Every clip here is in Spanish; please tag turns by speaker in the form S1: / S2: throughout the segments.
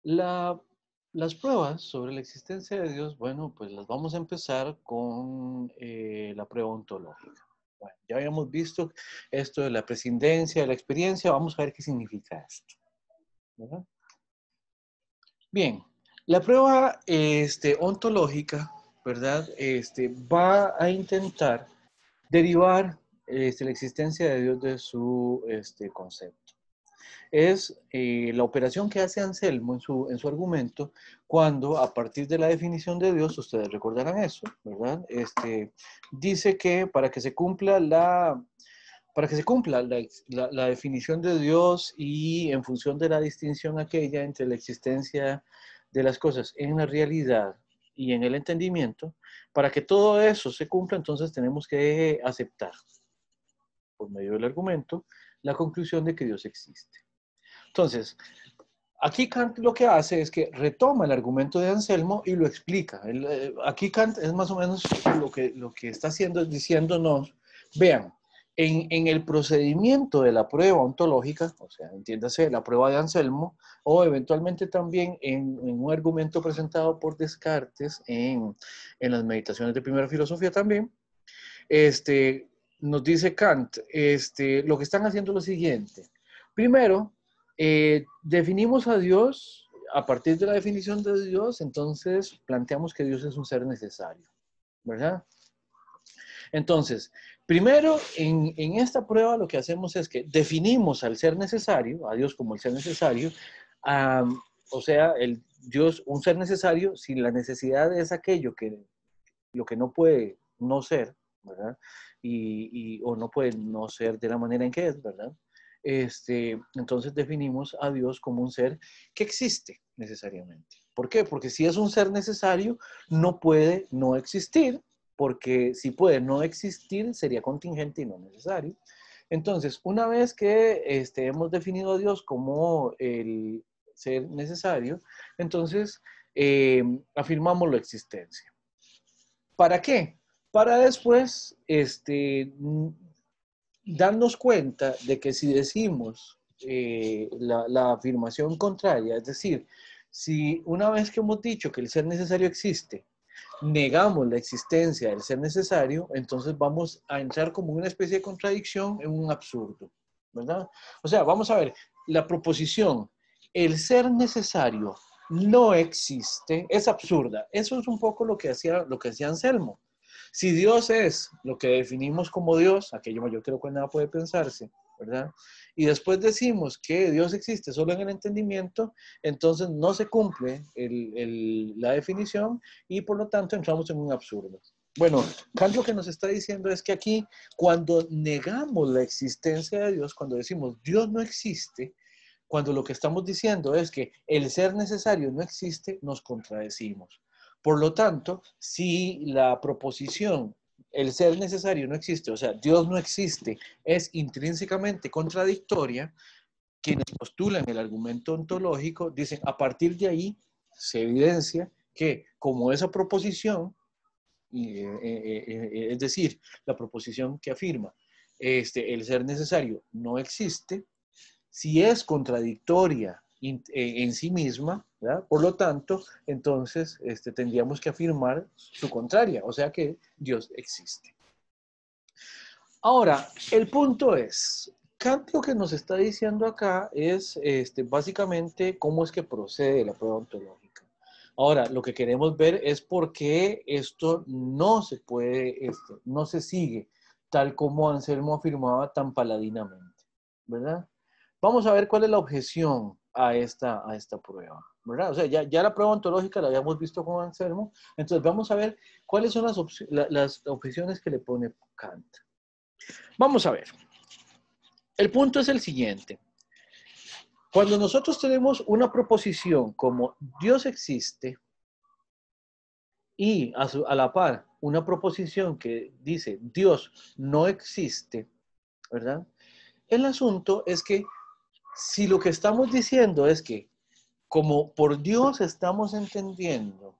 S1: La- las pruebas sobre la existencia de Dios, bueno, pues las vamos a empezar con la prueba ontológica. Bueno, ya habíamos visto esto de la prescindencia, de la experiencia, vamos a ver qué significa esto, ¿verdad? Bien, la prueba ontológica, ¿verdad? Va a intentar derivar la existencia de Dios de su concepto. Es la operación que hace Anselmo en su argumento, cuando a partir de la definición de Dios, ustedes recordarán eso, ¿verdad? Dice que para que se cumpla la definición de Dios y en función de la distinción aquella entre la existencia de las cosas en la realidad y en el entendimiento, para que todo eso se cumpla, entonces tenemos que aceptar, por medio del argumento, la conclusión de que Dios existe. Entonces, aquí Kant lo que hace es que retoma el argumento de Anselmo y lo explica. Aquí Kant es más o menos lo que está haciendo es diciéndonos, vean, en el procedimiento de la prueba ontológica, o sea, entiéndase, la prueba de Anselmo, o eventualmente también en un argumento presentado por Descartes en las meditaciones de primera filosofía también, nos dice Kant, lo que están haciendo es lo siguiente. Primero, definimos a Dios, a partir de la definición de Dios, entonces planteamos que Dios es un ser necesario, ¿verdad? Entonces, primero, en esta prueba lo que hacemos es que definimos al ser necesario, a Dios como el ser necesario, o sea, el Dios, un ser necesario, si la necesidad es aquello que lo que no puede no ser, ¿verdad? O no puede no ser de la manera en que es, ¿verdad? Entonces definimos a Dios como un ser que existe necesariamente. ¿Por qué? Porque si es un ser necesario, no puede no existir, porque si puede no existir, sería contingente y no necesario. Entonces, una vez que hemos definido a Dios como el ser necesario, entonces afirmamos la existencia. ¿Para qué? Para después darnos cuenta de que si decimos la afirmación contraria, es decir, si una vez que hemos dicho que el ser necesario existe, negamos la existencia del ser necesario, entonces vamos a entrar como una especie de contradicción en un absurdo, ¿verdad? O sea, vamos a ver, la proposición, el ser necesario no existe, es absurda. Eso es un poco lo que hacía Anselmo. Si Dios es lo que definimos como Dios, aquello mayor que lo cual nada puede pensarse, ¿verdad? Y después decimos que Dios existe solo en el entendimiento, entonces no se cumple la definición y por lo tanto entramos en un absurdo. Bueno, Kant lo que nos está diciendo es que aquí, cuando negamos la existencia de Dios, cuando decimos Dios no existe, cuando lo que estamos diciendo es que el ser necesario no existe, nos contradecimos. Por lo tanto, si la proposición, el ser necesario no existe, o sea, Dios no existe, es intrínsecamente contradictoria, quienes postulan el argumento ontológico dicen, a partir de ahí se evidencia que como esa proposición, es decir, la proposición que afirma el ser necesario no existe, si es contradictoria en sí misma, ¿verdad? Por lo tanto, entonces tendríamos que afirmar su contraria, o sea que Dios existe. Ahora, el punto es, Kant lo que nos está diciendo acá es básicamente cómo es que procede la prueba ontológica. Ahora, lo que queremos ver es por qué esto no se puede, no se sigue tal como Anselmo afirmaba tan paladinamente, ¿verdad? Vamos a ver cuál es la objeción a esta prueba, ¿verdad? O sea, ya la prueba ontológica la habíamos visto con Anselmo, entonces vamos a ver cuáles son las objeciones que le pone Kant. Vamos a ver. El punto es el siguiente. Cuando nosotros tenemos una proposición como Dios existe y a la par una proposición que dice Dios no existe, ¿verdad? El asunto es que si lo que estamos diciendo es que como por Dios estamos entendiendo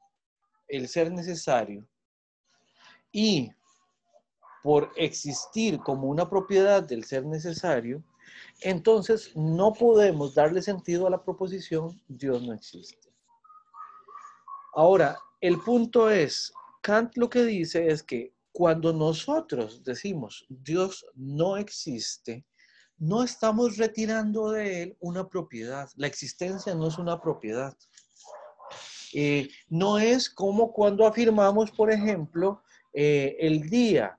S1: el ser necesario y por existir como una propiedad del ser necesario, entonces no podemos darle sentido a la proposición Dios no existe. Ahora, el punto es, Kant lo que dice es que cuando nosotros decimos Dios no existe, no estamos retirando de él una propiedad. La existencia no es una propiedad. No es como cuando afirmamos, por ejemplo, el día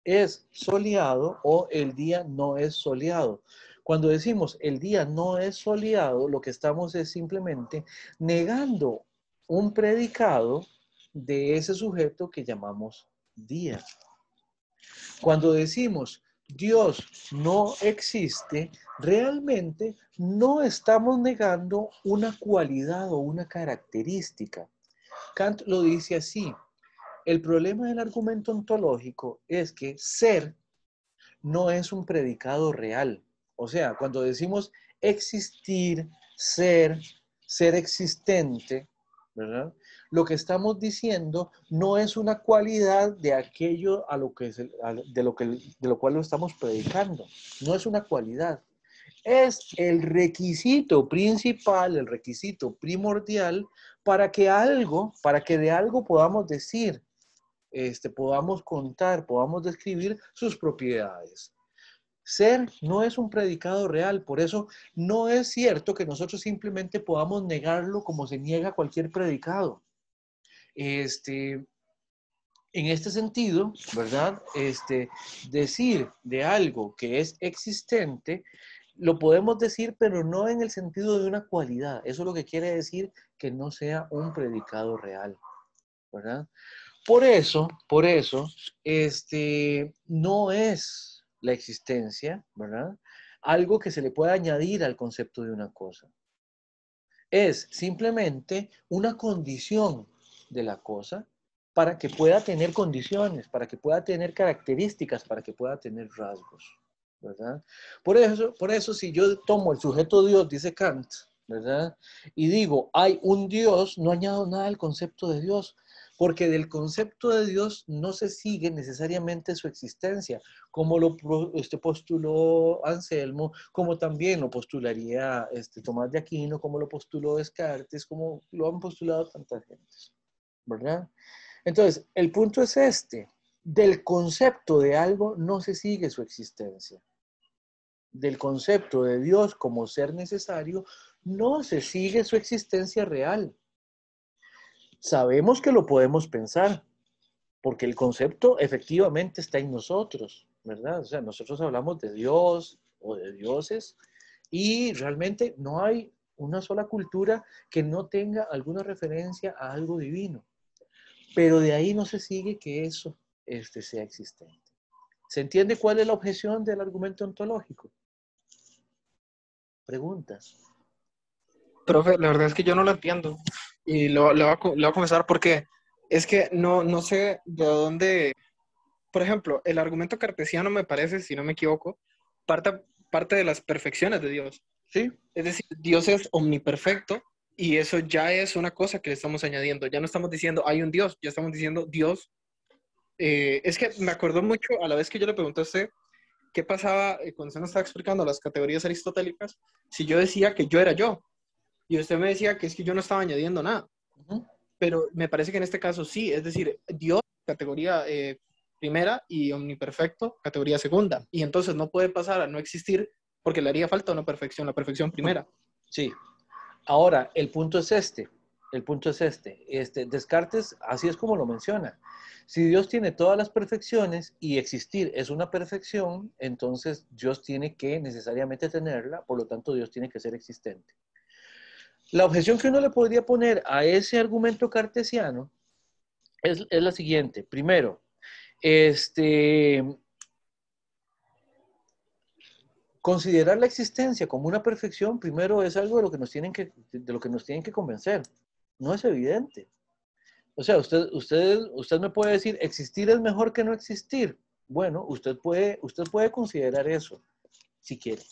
S1: es soleado o el día no es soleado. Cuando decimos el día no es soleado, lo que estamos es simplemente negando un predicado de ese sujeto que llamamos día. Cuando decimos Dios no existe, realmente no estamos negando una cualidad o una característica. Kant lo dice así: el problema del argumento ontológico es que ser no es un predicado real. O sea, cuando decimos existir, ser existente, ¿verdad? Lo que estamos diciendo no es una cualidad de aquello de lo cual lo estamos predicando. No es una cualidad. Es el requisito principal, el requisito primordial para que de algo podamos decir, podamos contar, podamos describir sus propiedades. Ser no es un predicado real, por eso no es cierto que nosotros simplemente podamos negarlo como se niega cualquier predicado. En este sentido, ¿verdad? Decir de algo que es existente, lo podemos decir, pero no en el sentido de una cualidad. Eso es lo que quiere decir que no sea un predicado real, ¿verdad? Por eso, no es la existencia, ¿verdad? Algo que se le pueda añadir al concepto de una cosa. Es simplemente una condición de la cosa para que pueda tener condiciones, para que pueda tener características, para que pueda tener rasgos, ¿verdad? Por eso si yo tomo el sujeto Dios, dice Kant, ¿verdad? Y digo, hay un Dios, no añado nada al concepto de Dios, porque del concepto de Dios no se sigue necesariamente su existencia, como lo postuló Anselmo, como también lo postularía Tomás de Aquino, como lo postuló Descartes, como lo han postulado tantas gentes, ¿verdad? Entonces, el punto es del concepto de algo no se sigue su existencia. Del concepto de Dios como ser necesario no se sigue su existencia real. Sabemos que lo podemos pensar, porque el concepto efectivamente está en nosotros, ¿verdad? O sea, nosotros hablamos de Dios o de dioses y realmente no hay una sola cultura que no tenga alguna referencia a algo divino. Pero de ahí no se sigue que eso sea existente. ¿Se entiende cuál es la objeción del argumento ontológico? Preguntas.
S2: Profe, la verdad es que yo no lo entiendo. Y le voy a comenzar porque es que no sé de dónde. Por ejemplo, el argumento cartesiano me parece, si no me equivoco, parte de las perfecciones de Dios.
S1: ¿Sí?
S2: Es decir, Dios es omniperfecto y eso ya es una cosa que le estamos añadiendo. Ya no estamos diciendo hay un Dios, ya estamos diciendo Dios. Es que me acordó mucho a la vez que yo le pregunté a usted qué pasaba cuando usted nos estaba explicando las categorías aristotélicas, si yo decía que yo era yo. Y usted me decía que es que yo no estaba añadiendo nada.
S1: Uh-huh.
S2: Pero me parece que en este caso sí, es decir, Dios, categoría primera, y omniperfecto, categoría segunda. Y entonces no puede pasar a no existir porque le haría falta una perfección, la perfección primera.
S1: Sí. Ahora, el punto es El punto es Descartes, así es como lo menciona. Si Dios tiene todas las perfecciones y existir es una perfección, entonces Dios tiene que necesariamente tenerla, por lo tanto Dios tiene que ser existente. La objeción que uno le podría poner a ese argumento cartesiano es la siguiente. Primero, considerar la existencia como una perfección, primero es algo de lo que nos tienen que convencer. No es evidente. O sea, usted me puede decir, existir es mejor que no existir. Bueno, usted puede considerar eso, si quiere,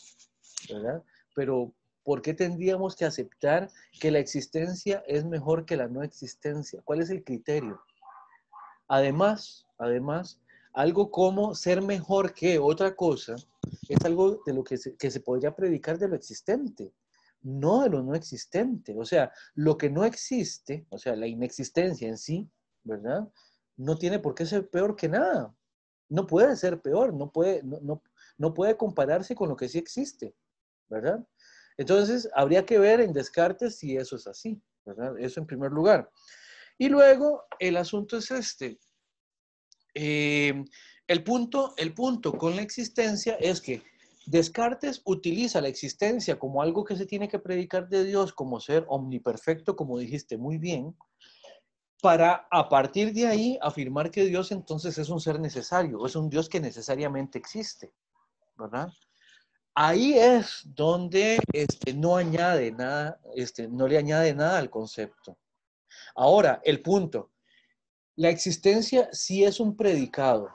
S1: ¿verdad? Pero, ¿por qué tendríamos que aceptar que la existencia es mejor que la no existencia? ¿Cuál es el criterio? Además, algo como ser mejor que otra cosa es algo de lo que se podría predicar de lo existente, no de lo no existente. O sea, lo que no existe, o sea, la inexistencia en sí, ¿verdad? No tiene por qué ser peor que nada. No puede ser peor, no puede compararse con lo que sí existe, ¿verdad? Entonces, habría que ver en Descartes si eso es así, ¿verdad? Eso en primer lugar. Y luego, el asunto es este. El punto con la existencia es que Descartes utiliza la existencia como algo que se tiene que predicar de Dios como ser omniperfecto, como dijiste muy bien, para a partir de ahí afirmar que Dios entonces es un ser necesario, es un Dios que necesariamente existe, ¿verdad? Ahí es donde no añade nada, no le añade nada al concepto. Ahora, el punto. La existencia sí es un predicado.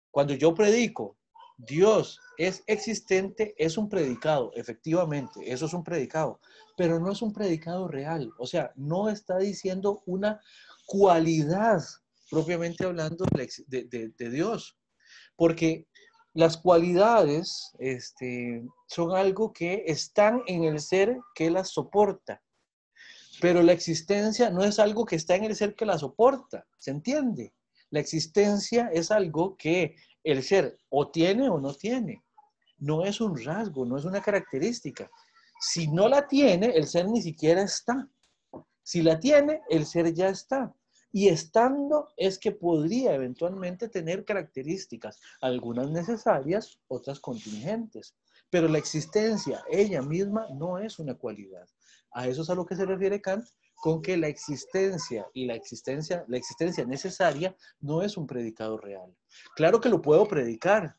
S1: Cuando yo predico, Dios es existente, es un predicado, efectivamente, eso es un predicado, pero no es un predicado real. O sea, no está diciendo una cualidad propiamente hablando de Dios, porque las cualidades son algo que están en el ser que las soporta. Pero la existencia no es algo que está en el ser que la soporta, ¿se entiende? La existencia es algo que el ser o tiene o no tiene. No es un rasgo, no es una característica. Si no la tiene, el ser ni siquiera está. Si la tiene, el ser ya está. Y estando es que podría eventualmente tener características, algunas necesarias, otras contingentes. Pero la existencia, ella misma, no es una cualidad. A eso es a lo que se refiere Kant con que la existencia y la existencia necesaria no es un predicado real. Claro que lo puedo predicar.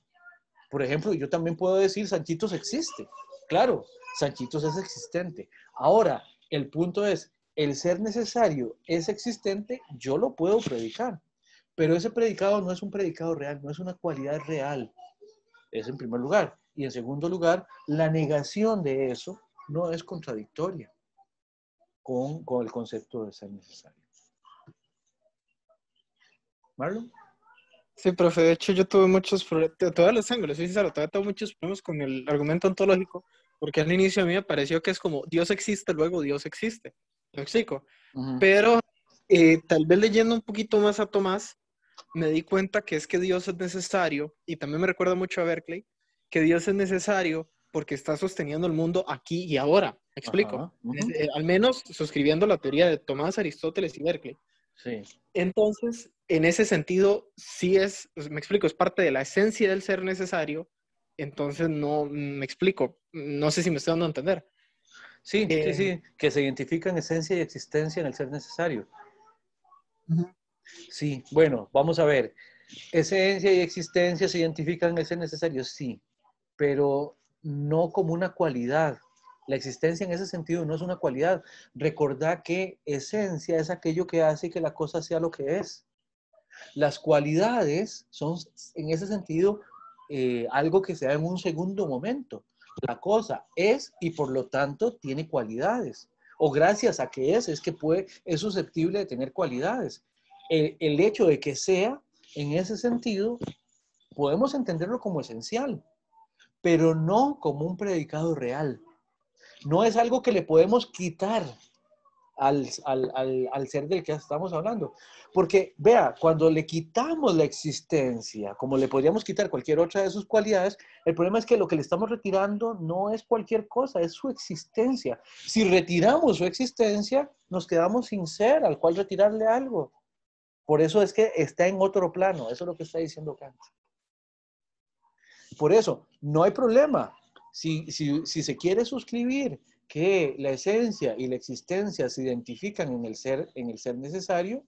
S1: Por ejemplo, yo también puedo decir Sanchitos existe. Claro, Sanchitos es existente. Ahora, el punto es, el ser necesario es existente, yo lo puedo predicar. Pero ese predicado no es un predicado real, no es una cualidad real. Es en primer lugar. Y en segundo lugar, la negación de eso no es contradictoria con el concepto de ser necesario. ¿Marlon?
S2: Sí, profe, de hecho yo tuve muchos problemas, todos los ángulos, soy sincero, todavía tengo muchos problemas con el argumento ontológico, porque al inicio a mí me pareció que es como Dios existe, luego Dios existe. ¿Me explico?
S1: Uh-huh.
S2: Pero tal vez leyendo un poquito más a Tomás, me di cuenta que es que Dios es necesario, y también me recuerda mucho a Berkeley, que Dios es necesario porque está sosteniendo el mundo aquí y ahora. ¿Me explico?
S1: Ajá, uh-huh.
S2: Al menos suscribiendo la teoría de Tomás, Aristóteles y Berkeley.
S1: Sí.
S2: Entonces, en ese sentido, sí es, pues, me explico, es parte de la esencia del ser necesario. Entonces, no me explico, no sé si me estoy dando a entender.
S1: Sí, sí,
S2: Eh,
S1: sí, que se identifican esencia y existencia en el ser necesario.
S2: Ujú.
S1: Sí, bueno, vamos a ver. Esencia y existencia se identifican en el ser necesario, sí, pero no como una cualidad. La existencia en ese sentido no es una cualidad. Recordá que esencia es aquello que hace que la cosa sea lo que es. Las cualidades son, en ese sentido, algo que se da en un segundo momento. La cosa es y por lo tanto tiene cualidades. O gracias a que es que es susceptible de tener cualidades. El hecho de que sea, en ese sentido, podemos entenderlo como esencial, pero no como un predicado real. No es algo que le podemos quitar al ser del que estamos hablando. Porque, vea, cuando le quitamos la existencia, como le podríamos quitar cualquier otra de sus cualidades, el problema es que lo que le estamos retirando no es cualquier cosa, es su existencia. Si retiramos su existencia, nos quedamos sin ser al cual retirarle algo. Por eso es que está en otro plano, eso es lo que está diciendo Kant. Por eso, no hay problema. Si se quiere suscribir que la esencia y la existencia se identifican en el ser necesario,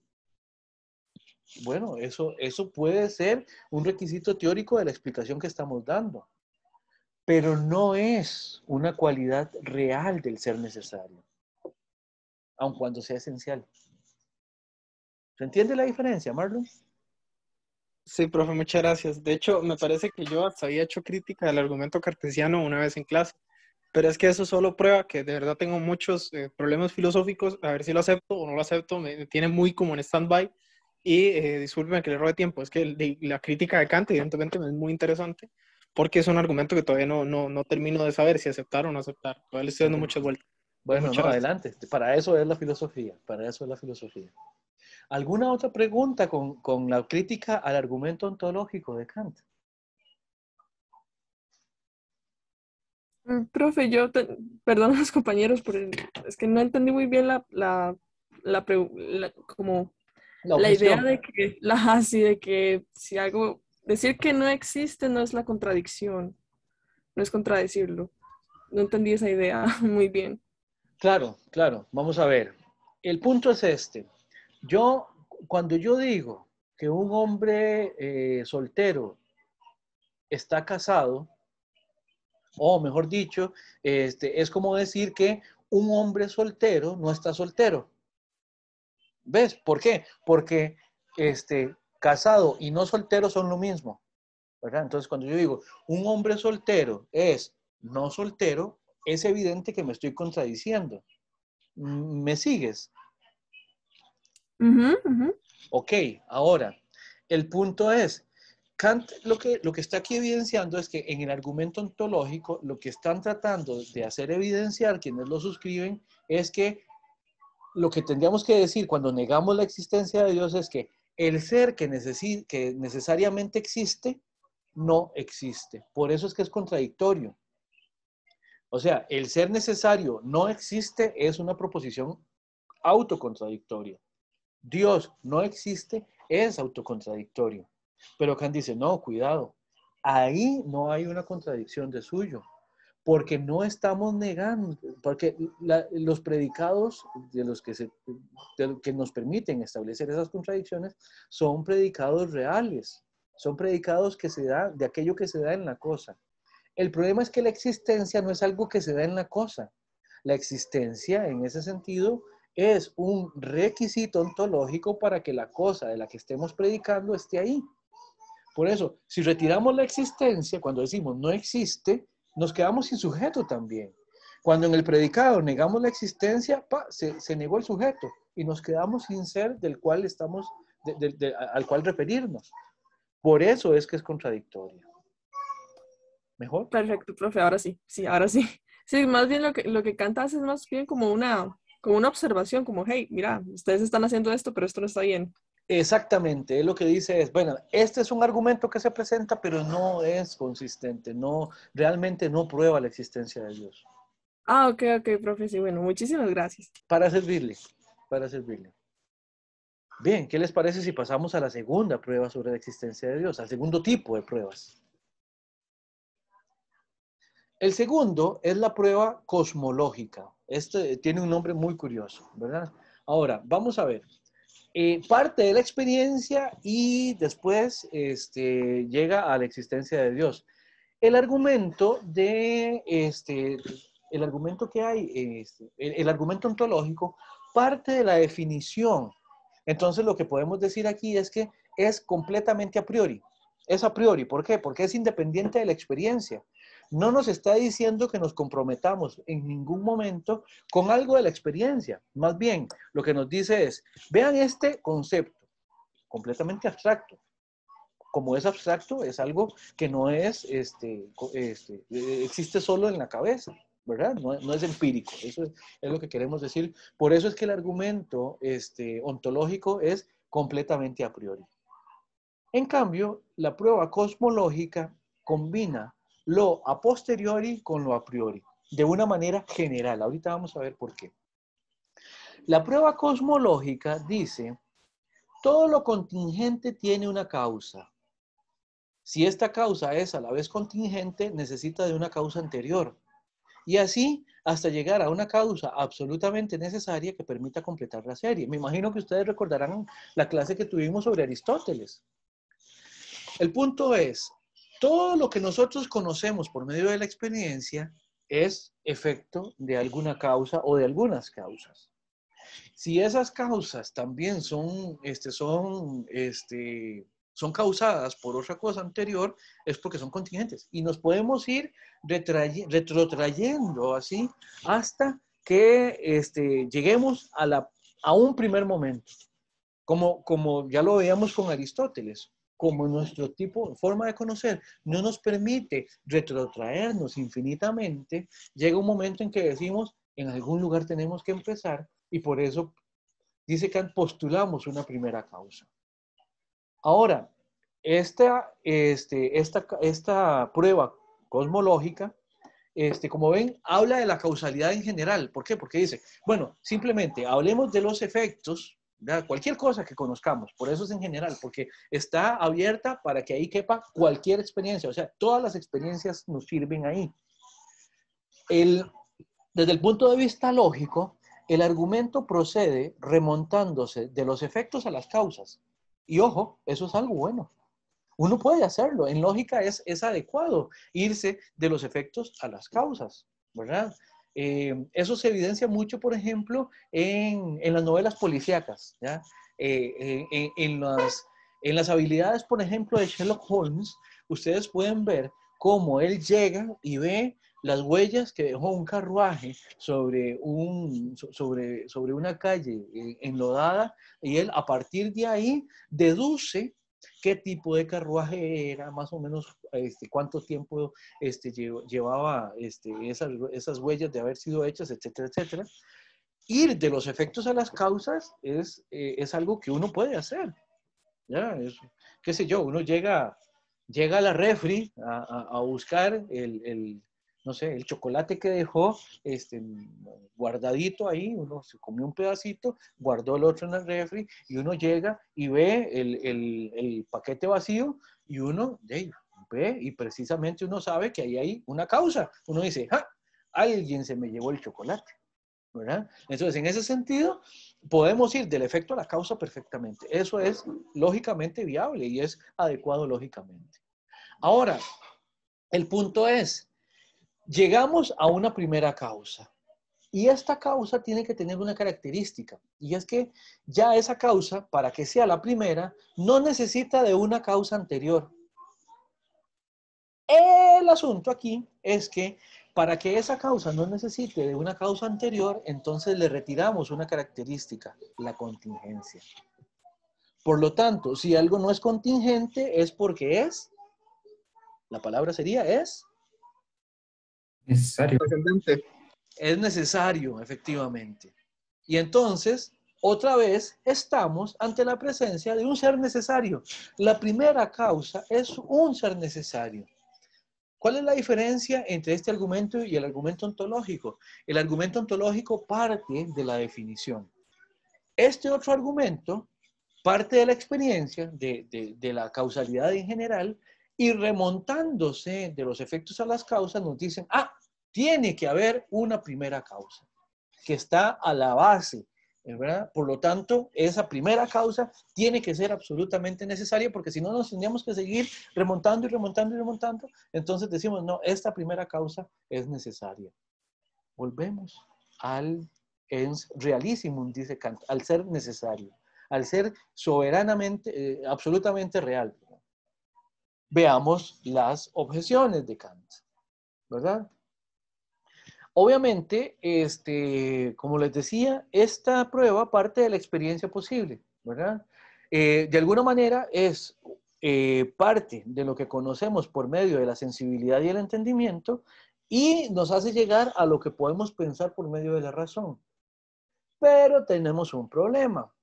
S1: bueno, eso puede ser un requisito teórico de la explicación que estamos dando, pero no es una cualidad real del ser necesario, aun cuando sea esencial. ¿Se entiende la diferencia, Marlon?
S2: Sí, profe, muchas gracias. De hecho, me parece que yo hasta había hecho crítica del argumento cartesiano una vez en clase, pero es que eso solo prueba que de verdad tengo muchos problemas filosóficos, a ver si lo acepto o no lo acepto, me tiene muy como en stand-by, y discúlpeme que le robe tiempo, es que la crítica de Kant evidentemente me es muy interesante, porque es un argumento que todavía no termino de saber si aceptar o no aceptar. Todavía le estoy dando muchas vueltas.
S1: Bueno,
S2: Muchas
S1: no,
S2: gracias.
S1: adelante. Para eso es la filosofía. Para eso es la filosofía. ¿Alguna otra pregunta con la crítica al argumento ontológico de Kant?
S3: Profe, perdón a los compañeros, es que no entendí muy bien como
S1: La
S3: la idea
S1: objeción.
S3: de que, así de que si algo, decir que no existe no es la contradicción, no es contradecirlo. No entendí esa idea muy bien.
S1: Claro, claro. Vamos a ver. El punto es este. Cuando yo digo que un hombre soltero está casado, o mejor dicho, es como decir que un hombre soltero no está soltero. ¿Ves? ¿Por qué? Porque casado y no soltero son lo mismo, ¿verdad? Entonces, cuando yo digo un hombre soltero es no soltero, es evidente que me estoy contradiciendo. ¿Me sigues?
S3: Ujú, ujú.
S1: Ok, ahora, el punto es, Kant lo que está aquí evidenciando es que en el argumento ontológico lo que están tratando de hacer evidenciar quienes lo suscriben es que lo que tendríamos que decir cuando negamos la existencia de Dios es que el ser que necesariamente existe no existe. Por eso es que es contradictorio. O sea, el ser necesario no existe es una proposición autocontradictoria. Dios no existe es autocontradictorio. Pero Kant dice, no, cuidado, ahí no hay una contradicción de suyo, porque no estamos negando, porque los predicados de los que nos permiten establecer esas contradicciones son predicados reales, son predicados que se da de aquello que se da en la cosa. El problema es que la existencia no es algo que se da en la cosa. La existencia, en ese sentido, es un requisito ontológico para que la cosa de la que estemos predicando esté ahí. Por eso, si retiramos la existencia, cuando decimos no existe, nos quedamos sin sujeto también. Cuando en el predicado negamos la existencia, se negó el sujeto y nos quedamos sin ser del cual estamos, al cual referirnos. Por eso es que es contradictoria. ¿Mejor?
S3: Perfecto, profe, ahora sí, sí, ahora sí. Sí, más bien lo que Kant hace es más bien como una observación, como, hey, mira, ustedes están haciendo esto, pero esto no está bien.
S1: Exactamente, él lo que dice es, bueno, este es un argumento que se presenta, pero no es consistente, no, realmente no prueba la existencia de Dios.
S3: Ah, ok, profe, sí, bueno, muchísimas gracias.
S1: Para servirle, para servirle. Bien, ¿qué les parece si pasamos a la segunda prueba sobre la existencia de Dios, al segundo tipo de pruebas? El segundo es la prueba cosmológica. Este tiene un nombre muy curioso, ¿verdad? Ahora, vamos a ver. Parte de la experiencia y después llega a la existencia de Dios. El argumento el argumento que hay, el argumento ontológico parte de la definición. Entonces lo que podemos decir aquí es que es completamente a priori. Es a priori, ¿por qué? Porque es independiente de la experiencia. No nos está diciendo que nos comprometamos en ningún momento con algo de la experiencia. Más bien, lo que nos dice es, vean este concepto, completamente abstracto. Como es abstracto, es algo que no es, existe solo en la cabeza, ¿verdad? No es empírico, eso es lo que queremos decir. Por eso es que el argumento ontológico es completamente a priori. En cambio, la prueba cosmológica combina lo a posteriori con lo a priori, de una manera general. Ahorita vamos a ver por qué. La prueba cosmológica dice, todo lo contingente tiene una causa. Si esta causa es a la vez contingente, necesita de una causa anterior. Y así hasta llegar a una causa absolutamente necesaria que permita completar la serie. Me imagino que ustedes recordarán la clase que tuvimos sobre Aristóteles. El punto es, todo lo que nosotros conocemos por medio de la experiencia es efecto de alguna causa o de algunas causas. Si esas causas también son causadas por otra cosa anterior, es porque son contingentes. Y nos podemos ir retrotrayendo así hasta que lleguemos a un primer momento, como ya lo veíamos con Aristóteles. como nuestro forma de conocer no nos permite retrotraernos infinitamente, llega un momento en que decimos, en algún lugar tenemos que empezar, y por eso dice Kant, postulamos una primera causa. Ahora, esta prueba cosmológica, como ven, habla de la causalidad en general. ¿Por qué? Porque dice, bueno, simplemente hablemos de los efectos, ¿verdad? Cualquier cosa que conozcamos, por eso es en general, porque está abierta para que ahí quepa cualquier experiencia, o sea, todas las experiencias nos sirven ahí. Desde el punto de vista lógico, el argumento procede remontándose de los efectos a las causas. Y ojo, eso es algo bueno. Uno puede hacerlo. En lógica es adecuado irse de los efectos a las causas, ¿verdad? Eso se evidencia mucho, por ejemplo, en las novelas policíacas, ¿ya? En las habilidades, por ejemplo, de Sherlock Holmes, ustedes pueden ver cómo él llega y ve las huellas que dejó un carruaje sobre una calle enlodada, y él a partir de ahí deduce qué tipo de carruaje era, más o menos cuánto tiempo llevaba esas huellas de haber sido hechas, etcétera, etcétera. Ir de los efectos a las causas es algo que uno puede hacer. ¿Ya? Qué sé yo, uno llega a la refri a buscar no sé, el chocolate que dejó guardadito ahí, uno se comió un pedacito, guardó el otro en el refri, y uno llega y ve el paquete vacío, y uno ve, y precisamente uno sabe que ahí hay una causa. Uno dice, ¡ja! Alguien se me llevó el chocolate, ¿verdad? Entonces, en ese sentido, podemos ir del efecto a la causa perfectamente. Eso es lógicamente viable y es adecuado lógicamente. Ahora, el punto es, llegamos a una primera causa, y esta causa tiene que tener una característica, y es que ya esa causa, para que sea la primera, no necesita de una causa anterior. El asunto aquí es que para que esa causa no necesite de una causa anterior, entonces le retiramos una característica, la contingencia. Por lo tanto, si algo no es contingente, es porque la palabra sería
S4: Necesario.
S2: Trascendente.
S1: es necesario, efectivamente. Y entonces, otra vez, estamos ante la presencia de un ser necesario. La primera causa es un ser necesario. ¿Cuál es la diferencia entre este argumento y el argumento ontológico? El argumento ontológico parte de la definición. Este otro argumento parte de la experiencia, de la causalidad en general, y remontándose de los efectos a las causas nos dicen, tiene que haber una primera causa que está a la base, ¿verdad? Por lo tanto, esa primera causa tiene que ser absolutamente necesaria, porque si no nos tendríamos que seguir remontando y remontando y remontando. Entonces decimos, no, esta primera causa es necesaria. Volvemos al ens realísimum, dice Kant, al ser necesario, al ser soberanamente, absolutamente real. Veamos las objeciones de Kant, ¿verdad? Obviamente, como les decía, esta prueba parte de la experiencia posible, ¿verdad? De alguna manera es parte de lo que conocemos por medio de la sensibilidad y el entendimiento, y nos hace llegar a lo que podemos pensar por medio de la razón. Pero tenemos un problema.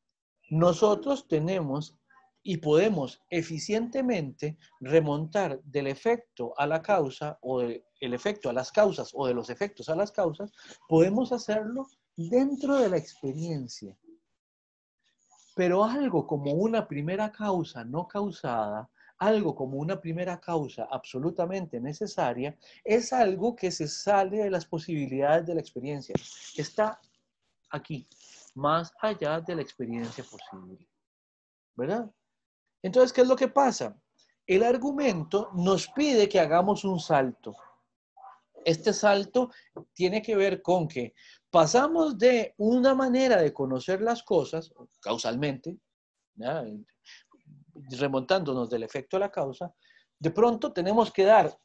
S1: Nosotros tenemos y podemos eficientemente remontar del efecto a la causa, o del efecto a las causas, o de los efectos a las causas, podemos hacerlo dentro de la experiencia. Pero algo como una primera causa no causada, algo como una primera causa absolutamente necesaria, es algo que se sale de las posibilidades de la experiencia. Está aquí, más allá de la experiencia posible, ¿verdad? Entonces, ¿qué es lo que pasa? El argumento nos pide que hagamos un salto. Este salto tiene que ver con que pasamos de una manera de conocer las cosas, causalmente, ¿ya? Remontándonos del efecto a la causa, de pronto tenemos que dar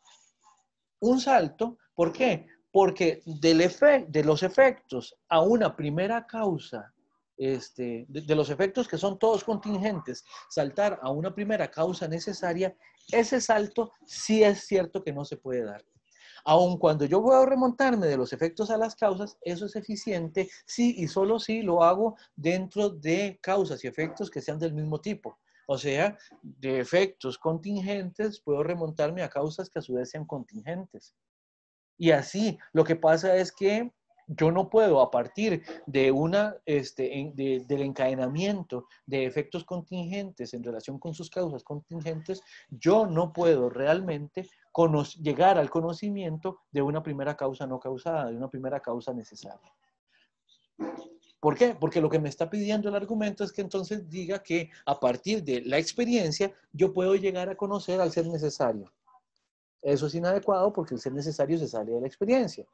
S1: un salto. ¿Por qué? Porque de los efectos a una primera causa de los efectos que son todos contingentes, saltar a una primera causa necesaria, ese salto sí es cierto que no se puede dar. Aun cuando yo puedo remontarme de los efectos a las causas, eso es eficiente si y solo si lo hago dentro de causas y efectos que sean del mismo tipo. O sea, de efectos contingentes puedo remontarme a causas que a su vez sean contingentes. Y así, lo que pasa es que yo no puedo, a partir de del encadenamiento de efectos contingentes en relación con sus causas contingentes, yo no puedo realmente llegar al conocimiento de una primera causa no causada, de una primera causa necesaria. ¿Por qué? Porque lo que me está pidiendo el argumento es que entonces diga que a partir de la experiencia yo puedo llegar a conocer al ser necesario. Eso es inadecuado porque el ser necesario se sale de la experiencia.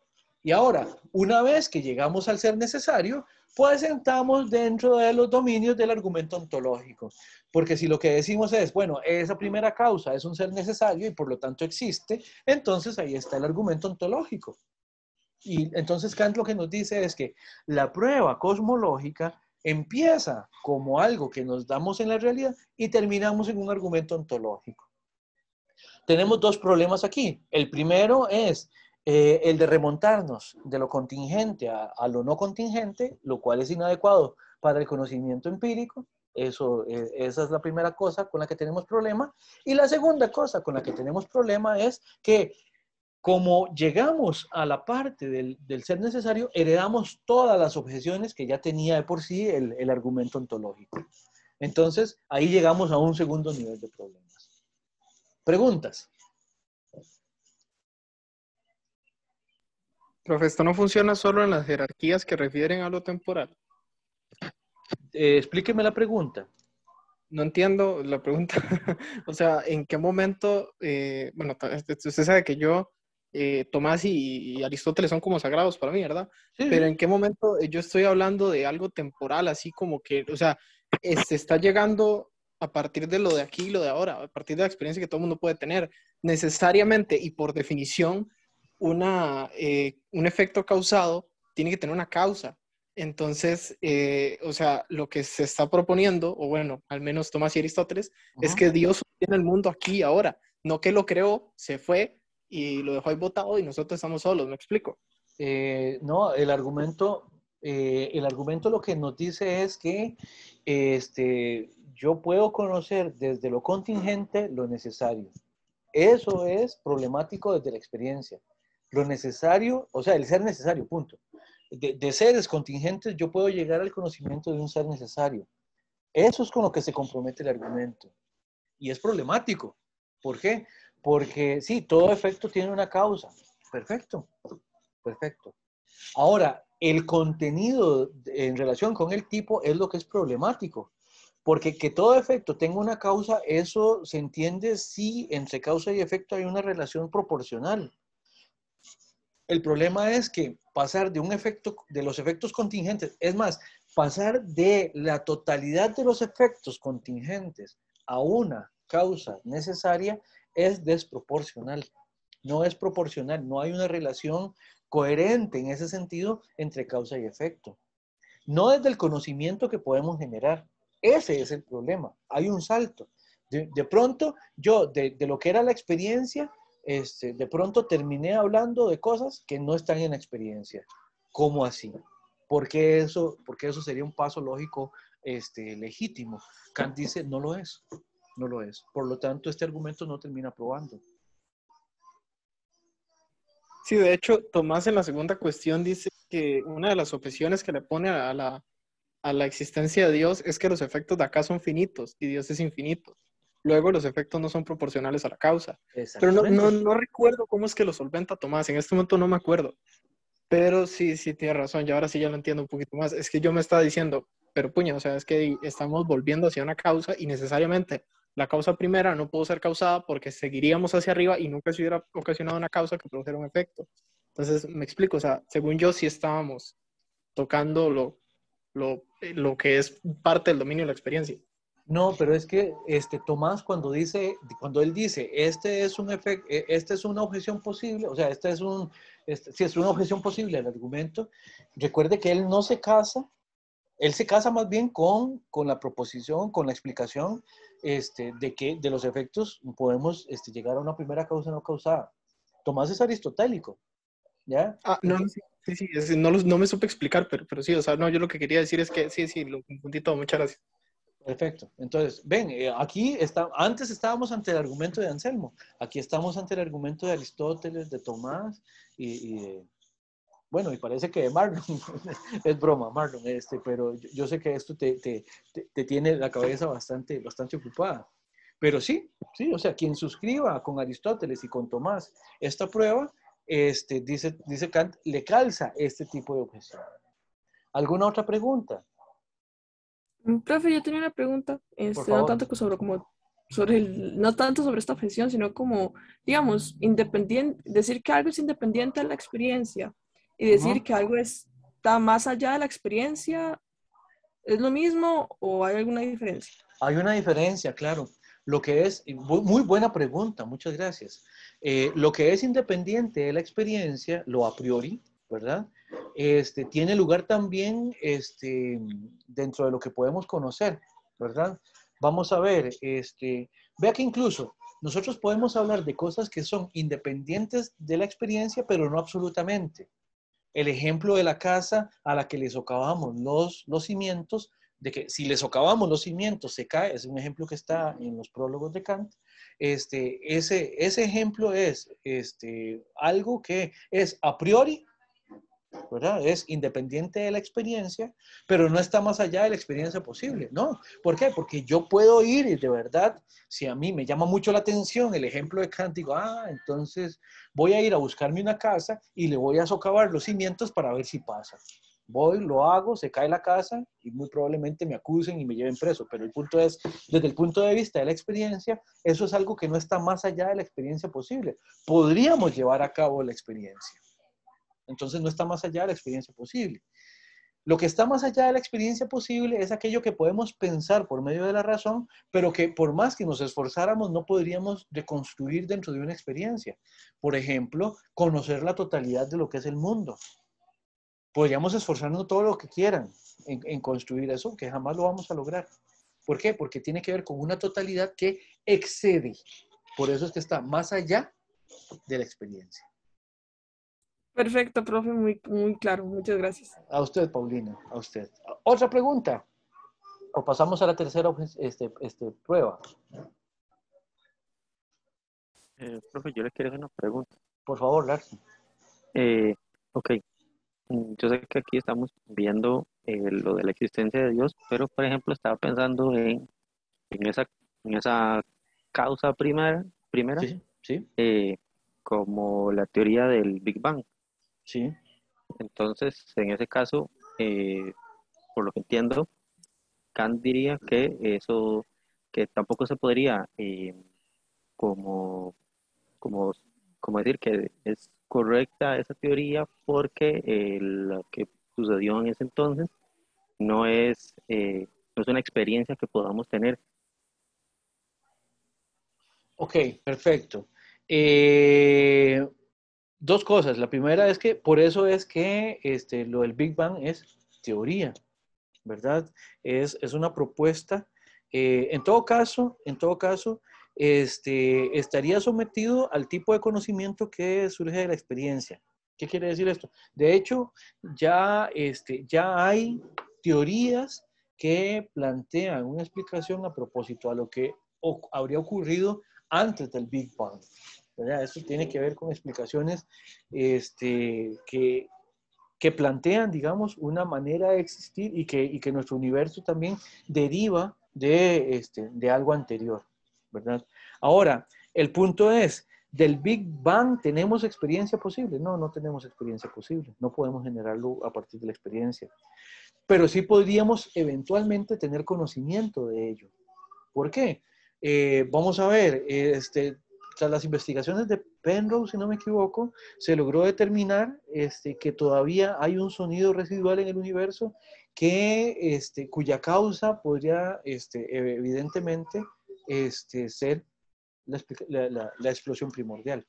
S1: Y ahora, una vez que llegamos al ser necesario, pues entramos dentro de los dominios del argumento ontológico. Porque si lo que decimos es, bueno, esa primera causa es un ser necesario y por lo tanto existe, entonces ahí está el argumento ontológico. Y entonces Kant lo que nos dice es que la prueba cosmológica empieza como algo que nos damos en la realidad y terminamos en un argumento ontológico. Tenemos dos problemas aquí. El primero es el de remontarnos de lo contingente a lo no contingente, lo cual es inadecuado para el conocimiento empírico. Esa es la primera cosa con la que tenemos problema. Y la segunda cosa con la que tenemos problema es que como llegamos a la parte del ser necesario, heredamos todas las objeciones que ya tenía de por sí el argumento ontológico. Entonces, ahí llegamos a un segundo nivel de problemas. ¿Preguntas?
S2: Profe, esto no funciona solo en las jerarquías que refieren a lo temporal.
S1: Explíqueme la pregunta.
S2: No entiendo la pregunta. O sea, ¿en qué momento? Bueno, usted sabe que yo, Tomás y Aristóteles son como sagrados para mí, ¿verdad?
S1: Sí,
S2: Pero
S1: sí.
S2: ¿en qué momento yo estoy hablando de algo temporal, así como que, o sea, se está llegando a partir de lo de aquí y lo de ahora, a partir de la experiencia que todo el mundo puede tener, necesariamente y por definición, un efecto causado tiene que tener una causa. Entonces, o sea, lo que se está proponiendo, o bueno, al menos Tomás y Aristóteles, es que Dios tiene el mundo aquí y ahora, no que lo creó, se fue y lo dejó ahí botado y nosotros estamos solos, ¿me explico?
S1: No, el argumento lo que nos dice es que yo puedo conocer desde lo contingente lo necesario. Eso es problemático desde la experiencia. Lo necesario, o sea, el ser necesario, punto. De seres contingentes yo puedo llegar al conocimiento de un ser necesario. Eso es con lo que se compromete el argumento. Y es problemático. ¿Por qué? Porque sí, todo efecto tiene una causa. Perfecto, perfecto. Ahora, el contenido en relación con el tipo es lo que es problemático. Porque que todo efecto tenga una causa, eso se entiende si entre causa y efecto hay una relación proporcional. El problema es que pasar de un efecto, de los efectos contingentes, es más, pasar de la totalidad de los efectos contingentes a una causa necesaria es desproporcional. No es proporcional, no hay una relación coherente en ese sentido entre causa y efecto. No desde el conocimiento que podemos generar. Ese es el problema. Hay un salto. De pronto, yo, de lo que era la experiencia, de pronto terminé hablando de cosas que no están en la experiencia. ¿Cómo así? Porque eso sería un paso lógico legítimo. Kant dice, no lo es. No lo es. Por lo tanto, este argumento no termina probando.
S2: Sí, de hecho, Tomás en la segunda cuestión dice que una de las objeciones que le pone a la existencia de Dios es que los efectos de acá son finitos y Dios es infinito. Luego los efectos no son proporcionales a la causa. Pero
S1: Exactamente.
S2: no recuerdo cómo es que lo solventa Tomás. En este momento no me acuerdo. Pero sí, sí, tiene razón. Y ahora sí ya lo entiendo un poquito más. Es que yo me estaba diciendo, pero puña, o sea, es que estamos volviendo hacia una causa y necesariamente la causa primera no pudo ser causada porque seguiríamos hacia arriba y nunca se hubiera ocasionado una causa que produjera un efecto. Entonces, me explico, o sea, según yo sí estábamos tocando lo que es parte del dominio de la experiencia.
S1: No, pero es que Tomás cuando él dice, este es un efecto, esta es una objeción posible, o sea, si es una objeción posible al argumento, recuerde que él no se casa Él se casa más bien con la proposición, con la explicación de que de los efectos podemos llegar a una primera causa no causada. Tomás es aristotélico, ¿ya?
S2: Ah, no, no, sí, sí, sí, no, no me supe explicar, pero sí, o sea, no, yo lo que quería decir es que sí, sí, lo confundí todo, muchas gracias.
S1: Perfecto. Entonces, ven, aquí antes estábamos ante el argumento de Anselmo, aquí estamos ante el argumento de Aristóteles, de Tomás bueno, y parece que de Marlon, es broma, Marlon, pero yo sé que esto te tiene la cabeza bastante ocupada. Pero sí, o sea, quien suscriba con Aristóteles y con Tomás esta prueba, dice Kant, le calza este tipo de objeción. ¿Alguna otra pregunta?
S3: Profe, yo tenía una pregunta,
S1: Por
S3: no
S1: favor.
S3: tanto no tanto sobre esta objeción, sino como, digamos, independiente, decir que algo es independiente de la experiencia y decir
S1: Ujú.
S3: que algo está más allá de la experiencia, ¿es lo mismo o hay alguna diferencia?
S1: Hay una diferencia, claro. Lo que es, muy buena pregunta, muchas gracias. Lo que es independiente de la experiencia, lo a priori, ¿verdad? Tiene lugar también dentro de lo que podemos conocer, ¿verdad? Vamos a ver, vea que incluso nosotros podemos hablar de cosas que son independientes de la experiencia, pero no absolutamente. El ejemplo de la casa a la que le socavamos los cimientos, de que si le socavamos los cimientos se cae, es un ejemplo que está en los prólogos de Kant. Ese ejemplo es algo que es a priori, ¿verdad? Es independiente de la experiencia, pero no está más allá de la experiencia posible, ¿no? ¿Por qué? Porque yo puedo ir y de verdad, si a mí me llama mucho la atención el ejemplo de Kant, digo, entonces voy a ir a buscarme una casa y le voy a socavar los cimientos para ver si pasa. Voy, lo hago, se cae la casa y muy probablemente me acusen y me lleven preso, pero el punto es, desde el punto de vista de la experiencia, eso es algo que no está más allá de la experiencia posible. Podríamos llevar a cabo la experiencia. Entonces no está más allá de la experiencia posible. Lo que está más allá de la experiencia posible es aquello que podemos pensar por medio de la razón, pero que por más que nos esforzáramos no podríamos reconstruir dentro de una experiencia. Por ejemplo, conocer la totalidad de lo que es el mundo. Podríamos esforzarnos todo lo que quieran en construir eso, que jamás lo vamos a lograr. ¿Por qué? Porque tiene que ver con una totalidad que excede. Por eso es que está más allá de la experiencia.
S3: Perfecto, profe, muy, muy claro, muchas gracias.
S1: A usted, Paulina, a usted. ¿Otra pregunta? ¿O pasamos a la tercera prueba?
S4: Profe, yo le quiero hacer una pregunta.
S1: Por favor, Larry.
S4: Eh, ok, yo sé que aquí estamos viendo lo de la existencia de Dios, pero por ejemplo estaba pensando en esa, en esa causa primera
S1: Sí, sí,
S4: eh, como la teoría del Big Bang.
S1: sí.
S4: Entonces, en ese caso, por lo que entiendo, Kant diría que eso, que tampoco se podría como, como, como decir que es correcta esa teoría porque lo que sucedió en ese entonces no no es una experiencia que podamos tener.
S1: Ok, perfecto. Eh, Dos cosas. La primera es que por eso es que lo del Big Bang es teoría, ¿verdad? Es una propuesta. En todo caso, estaría sometido al tipo de conocimiento que surge de la experiencia. ¿Qué quiere decir esto? De hecho, ya hay teorías que plantean una explicación a propósito a lo que habría ocurrido antes del Big Bang, ¿verdad? Esto tiene que ver con explicaciones que plantean, digamos, una manera de existir y que nuestro universo también deriva de algo anterior, ¿verdad? Ahora, el punto es, ¿del Big Bang tenemos experiencia posible? No, no tenemos experiencia posible, no podemos generarlo a partir de la experiencia, pero sí podríamos eventualmente tener conocimiento de ello. ¿Por qué? Vamos a ver, tras las investigaciones de Penrose, si no me equivoco, se logró determinar que todavía hay un sonido residual en el universo cuya causa podría evidentemente ser la explosión primordial.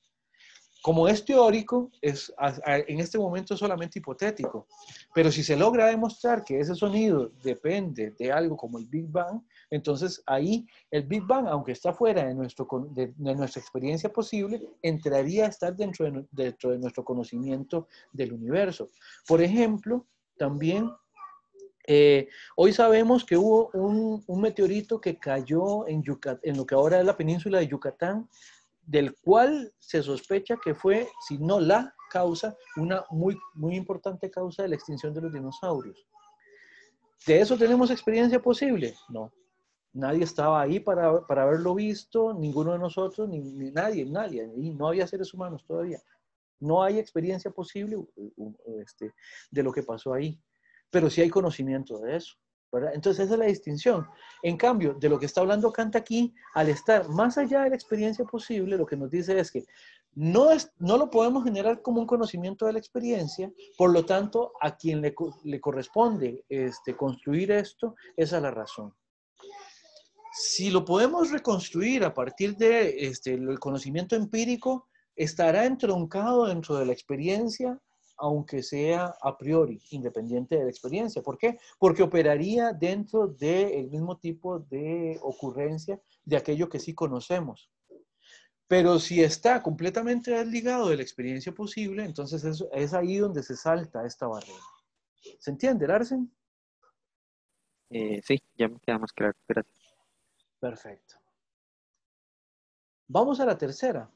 S1: Como es teórico, en este momento es solamente hipotético, pero si se logra demostrar que ese sonido depende de algo como el Big Bang, entonces ahí el Big Bang, aunque está fuera de nuestra experiencia posible, entraría a estar dentro de nuestro conocimiento del universo. Por ejemplo, también hoy sabemos que hubo un meteorito que cayó en lo que ahora es la península de Yucatán, del cual se sospecha que fue, si no la causa, una muy, muy importante causa de la extinción de los dinosaurios. ¿De eso tenemos experiencia posible? No. Nadie estaba ahí para haberlo visto, ninguno de nosotros, ni nadie, y no había seres humanos todavía. No hay experiencia posible de lo que pasó ahí, pero sí hay conocimiento de eso, ¿verdad? Entonces esa es la distinción. En cambio, de lo que está hablando Kant aquí, al estar más allá de la experiencia posible, lo que nos dice es que no lo podemos generar como un conocimiento de la experiencia, por lo tanto, a quien le corresponde construir esto es a la razón. Si lo podemos reconstruir a partir de el conocimiento empírico, estará entroncado dentro de la experiencia, aunque sea a priori, independiente de la experiencia. ¿Por qué? Porque operaría dentro del mismo tipo de ocurrencia de aquello que sí conocemos. Pero si está completamente desligado de la experiencia posible, entonces es ahí donde se salta esta barrera. ¿Se entiende, Larsen?
S4: Sí, ya me queda más claro. Gracias.
S1: Perfecto. Vamos a la tercera.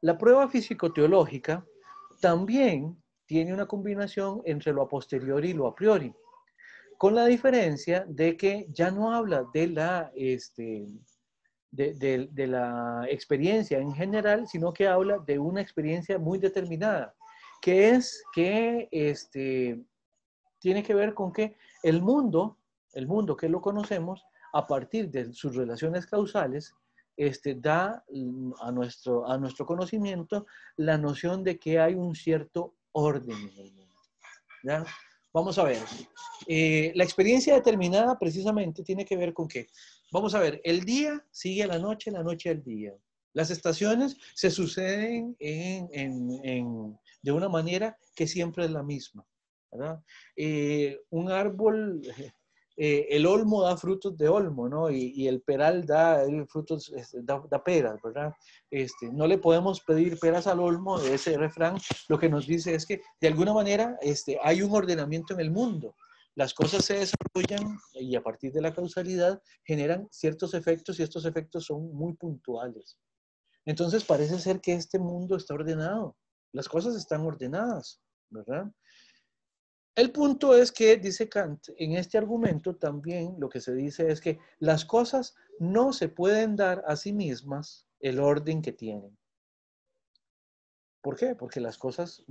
S1: La prueba físico-teológica también tiene una combinación entre lo a posteriori y lo a priori, con la diferencia de que ya no habla de la experiencia en general, sino que habla de una experiencia muy determinada, que es que tiene que ver con que el mundo que lo conocemos, a partir de sus relaciones causales, da a nuestro conocimiento la noción de que hay un cierto orden en el mundo. ¿Ya? Vamos a ver. La experiencia determinada precisamente tiene que ver con que, vamos a ver, el día sigue a la noche al día. Las estaciones se suceden de una manera que siempre es la misma, ¿verdad? Un árbol, el olmo da frutos de olmo, ¿no? Y el peral da frutos, da peras, ¿verdad? No le podemos pedir peras al olmo. De ese refrán lo que nos dice es que de alguna manera hay un ordenamiento en el mundo. Las cosas se desarrollan y a partir de la causalidad generan ciertos efectos y estos efectos son muy puntuales. Entonces parece ser que este mundo está ordenado. Las cosas están ordenadas, ¿verdad? El punto es que, dice Kant, en este argumento también lo que se dice es que las cosas no se pueden dar a sí mismas el orden que tienen. ¿Por qué? Porque las cosas,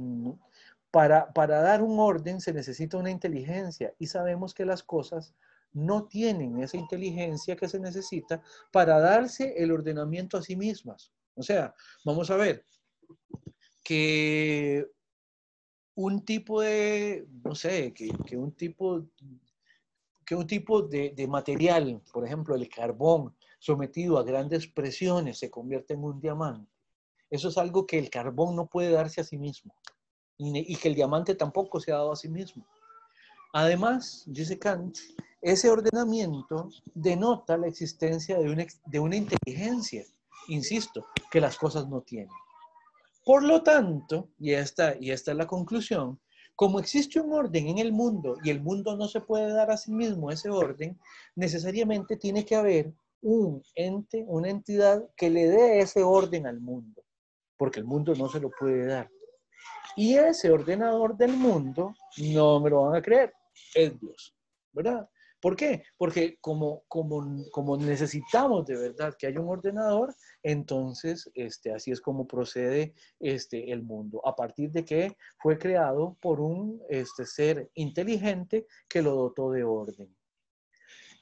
S1: para dar un orden se necesita una inteligencia y sabemos que las cosas no tienen esa inteligencia que se necesita para darse el ordenamiento a sí mismas. O sea, vamos a ver que un tipo de, no sé, que un tipo de material, por ejemplo, el carbón, sometido a grandes presiones, se convierte en un diamante. Eso es algo que el carbón no puede darse a sí mismo y que el diamante tampoco se ha dado a sí mismo. Además, dice Kant, ese ordenamiento denota la existencia de una inteligencia, insisto, que las cosas no tienen. Por lo tanto, y esta es la conclusión, como existe un orden en el mundo y el mundo no se puede dar a sí mismo ese orden, necesariamente tiene que haber un ente, una entidad que le dé ese orden al mundo, porque el mundo no se lo puede dar. Y ese ordenador del mundo, no me lo van a creer, es Dios, ¿verdad? ¿Por qué? Porque como necesitamos de verdad que haya un ordenador, entonces así es como procede el mundo, a partir de que fue creado por un ser inteligente que lo dotó de orden.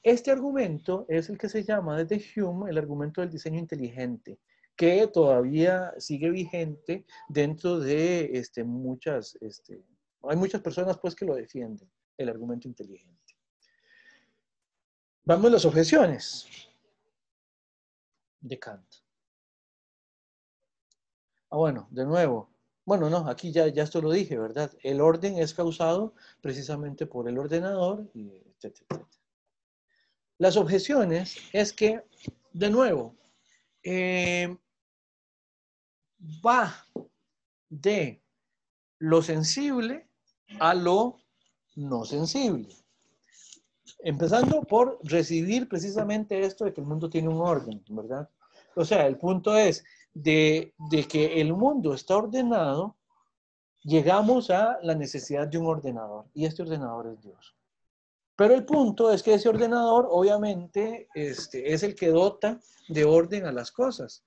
S1: Este argumento es el que se llama desde Hume el argumento del diseño inteligente, que todavía sigue vigente dentro de hay muchas personas pues que lo defienden, el argumento inteligente. Vamos a las objeciones de Kant. Bueno, de nuevo. Bueno, no, aquí ya esto lo dije, ¿verdad? El orden es causado precisamente por el ordenador, y etcétera, etcétera. Las objeciones es que, de nuevo, va de lo sensible a lo no sensible. Empezando por recibir precisamente esto de que el mundo tiene un orden, ¿verdad? O sea, el punto es de que el mundo está ordenado, llegamos a la necesidad de un ordenador, y este ordenador es Dios. Pero el punto es que ese ordenador, obviamente, es el que dota de orden a las cosas.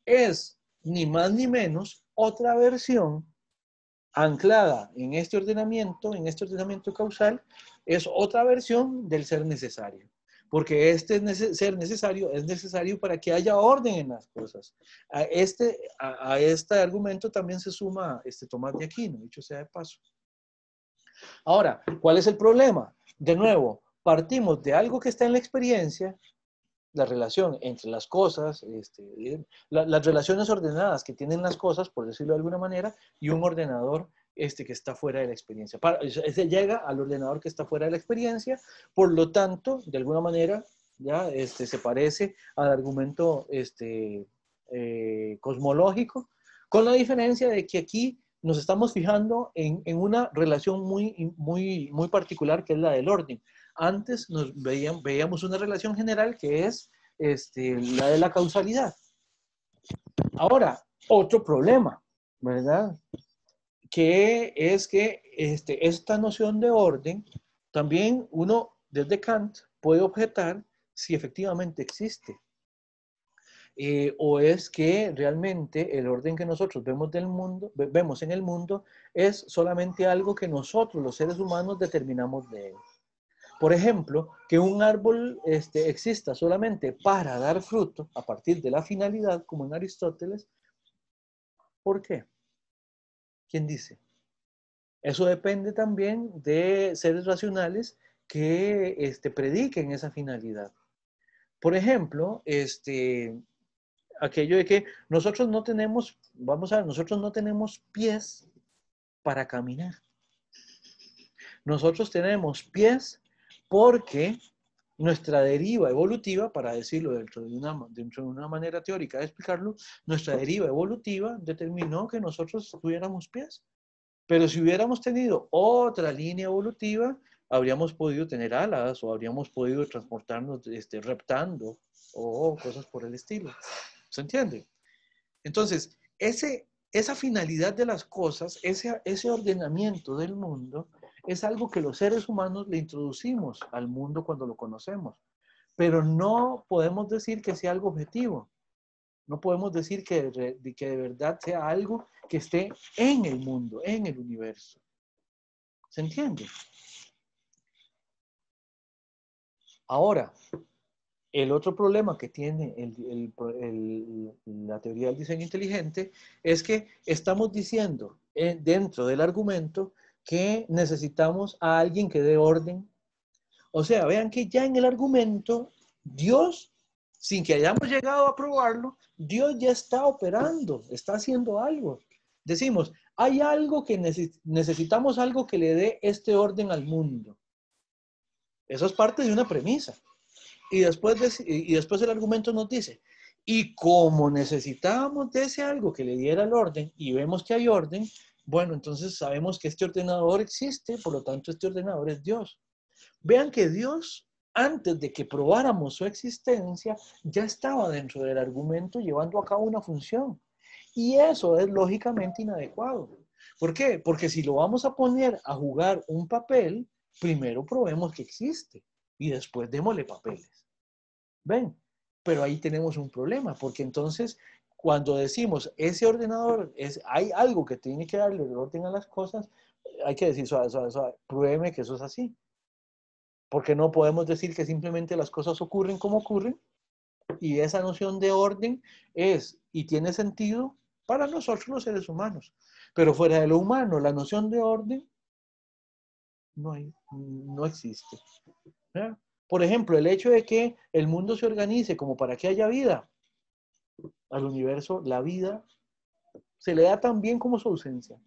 S1: Es ni más ni menos otra versión anclada en este ordenamiento causal, es otra versión del ser necesario. Porque ser necesario es necesario para que haya orden en las cosas. A este argumento también se suma Tomás de Aquino, dicho sea de paso. Ahora, ¿cuál es el problema? De nuevo, partimos de algo que está en la experiencia, la relación entre las cosas, las relaciones ordenadas que tienen las cosas, por decirlo de alguna manera, y un ordenador que está fuera de la experiencia. Se llega al ordenador que está fuera de la experiencia, por lo tanto, de alguna manera, ya se parece al argumento cosmológico, con la diferencia de que aquí nos estamos fijando en una relación muy particular, que es la del orden. Antes veíamos una relación general que es la de la causalidad. Ahora, otro problema, ¿verdad? Que es que esta noción de orden, también uno desde Kant puede objetar si efectivamente existe. O es que realmente el orden que nosotros vemos en el mundo es solamente algo que nosotros, los seres humanos, determinamos de él. Por ejemplo, que un árbol exista solamente para dar fruto a partir de la finalidad, como en Aristóteles. ¿Por qué? ¿Quién dice? Eso depende también de seres racionales que prediquen esa finalidad. Por ejemplo, aquello de que nosotros no tenemos, nosotros no tenemos pies para caminar. Nosotros tenemos pies porque nuestra deriva evolutiva, para decirlo dentro de una manera teórica de explicarlo, nuestra deriva evolutiva determinó que nosotros tuviéramos pies. Pero si hubiéramos tenido otra línea evolutiva, habríamos podido tener alas o habríamos podido transportarnos reptando o cosas por el estilo. ¿Se entiende? Entonces, esa finalidad de las cosas, ese ordenamiento del mundo, es algo que los seres humanos le introducimos al mundo cuando lo conocemos. Pero no podemos decir que sea algo objetivo. No podemos decir que de verdad sea algo que esté en el mundo, en el universo. ¿Se entiende? Ahora, el otro problema que tiene la teoría del diseño inteligente es que estamos diciendo dentro del argumento que necesitamos a alguien que dé orden. O sea, vean que ya en el argumento, Dios, sin que hayamos llegado a probarlo, Dios ya está operando, está haciendo algo. Decimos, hay algo que necesitamos algo que le dé este orden al mundo. Eso es parte de una premisa. Y después el argumento nos dice, y como necesitábamos de ese algo que le diera el orden y vemos que hay orden, bueno, entonces sabemos que este ordenador existe, por lo tanto este ordenador es Dios. Vean que Dios, antes de que probáramos su existencia, ya estaba dentro del argumento llevando a cabo una función. Y eso es lógicamente inadecuado. ¿Por qué? Porque si lo vamos a poner a jugar un papel, primero probemos que existe y después démosle papeles. ¿Ven? Pero ahí tenemos un problema, porque entonces cuando decimos ese ordenador, hay algo que tiene que darle el orden a las cosas, hay que decir, suave, pruébeme que eso es así. Porque no podemos decir que simplemente las cosas ocurren como ocurren, y esa noción de orden es y tiene sentido para nosotros los seres humanos. Pero fuera de lo humano, la noción de orden no existe. ¿Ya? Por ejemplo, el hecho de que el mundo se organice como para que haya vida, al universo, la vida se le da tan bien como su ausencia.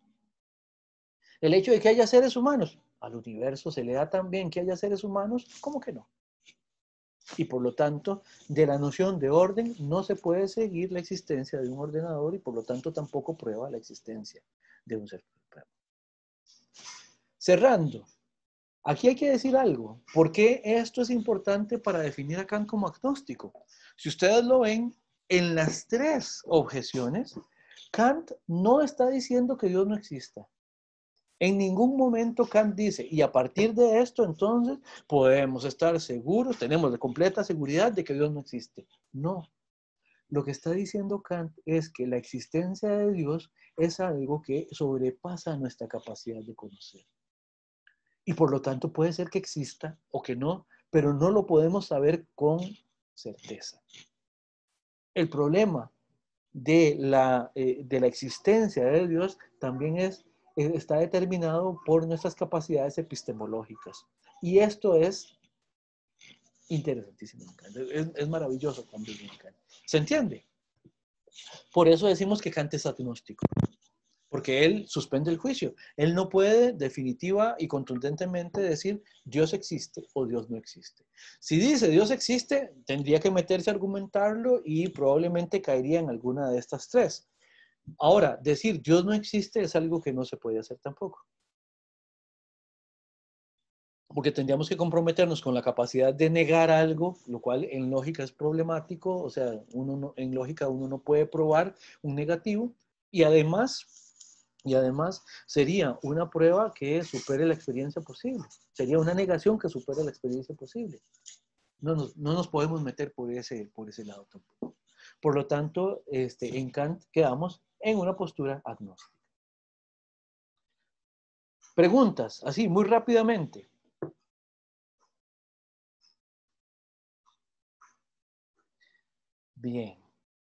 S1: El hecho de que haya seres humanos, al universo se le da tan bien que haya seres humanos, ¿cómo que no? Y por lo tanto, de la noción de orden no se puede seguir la existencia de un ordenador y por lo tanto tampoco prueba la existencia de un ser supremo. Cerrando, aquí hay que decir algo. ¿Por qué esto es importante para definir a Kant como agnóstico? Si ustedes lo ven, en las tres objeciones, Kant no está diciendo que Dios no exista. En ningún momento Kant dice, y a partir de esto entonces podemos estar seguros, tenemos la completa seguridad de que Dios no existe. No. Lo que está diciendo Kant es que la existencia de Dios es algo que sobrepasa nuestra capacidad de conocer. Y por lo tanto puede ser que exista o que no, pero no lo podemos saber con certeza. El problema de la existencia de Dios también está determinado por nuestras capacidades epistemológicas. Y esto es interesantísimo. Es maravilloso también. ¿Se entiende? Por eso decimos que Kant es agnóstico. Porque él suspende el juicio. Él no puede definitiva y contundentemente decir Dios existe o Dios no existe. Si dice Dios existe, tendría que meterse a argumentarlo y probablemente caería en alguna de estas tres. Ahora, decir Dios no existe es algo que no se puede hacer tampoco. Porque tendríamos que comprometernos con la capacidad de negar algo, lo cual en lógica es problemático. O sea, en lógica uno no puede probar un negativo y además sería una prueba que supere la experiencia posible. Sería una negación que supere la experiencia posible. No nos podemos meter por ese lado tampoco. Por lo tanto, en Kant quedamos en una postura agnóstica. Preguntas, así, muy rápidamente. Bien.